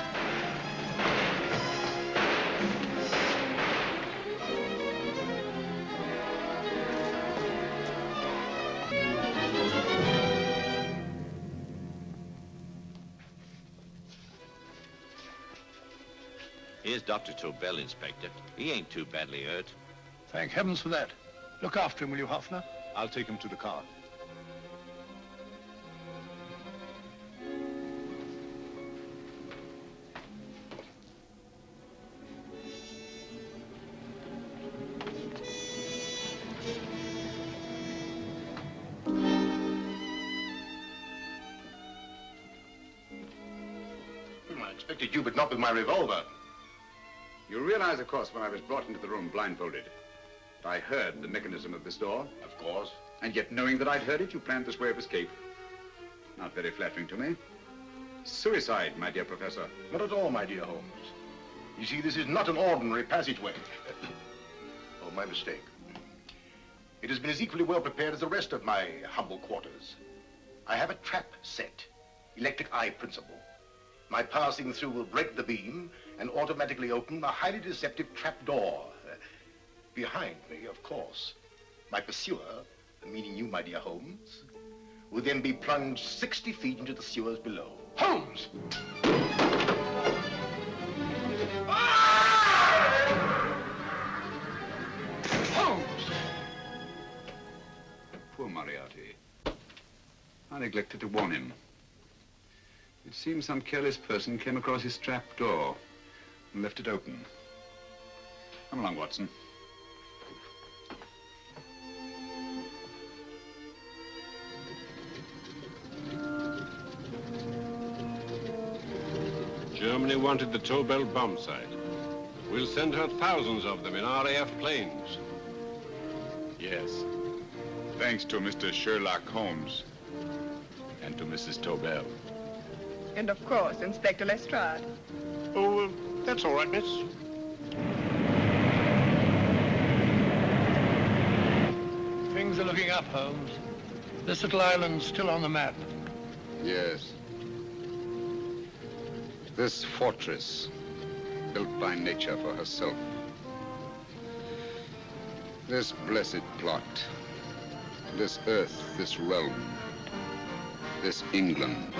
Here's Dr. Tobel, Inspector. He ain't too badly hurt. Thank heavens for that. Look after him, will you, Hoffner? I'll take him to the car. I expected you, but not with my revolver. You realize, of course, when I was brought into the room blindfolded, that I heard the mechanism of this door? Of course. And yet, knowing that I'd heard it, you planned this way of escape. Not very flattering to me. Suicide, my dear Professor. Not at all, my dear Holmes. You see, this is not an ordinary passageway. Oh, my mistake. It has been as equally well prepared as the rest of my humble quarters. I have a trap set, electric eye principle. My passing through will break the beam and automatically open a highly deceptive trap door. Behind me, of course, my pursuer, meaning you, my dear Holmes, will then be plunged 60 feet into the sewers below. Holmes! Holmes! Poor Moriarty. I neglected to warn him. It seems some careless person came across his trap door and left it open. Come along, Watson. Germany wanted the Tobel bomb site. We'll send her thousands of them in RAF planes. Yes. Thanks to Mr. Sherlock Holmes and to Mrs. Tobel. And of course, Inspector Lestrade. Oh, that's all right, miss. Things are looking up, Holmes. This little island's still on the map. Yes. This fortress, built by nature for herself. This blessed plot. This earth, this realm. This England.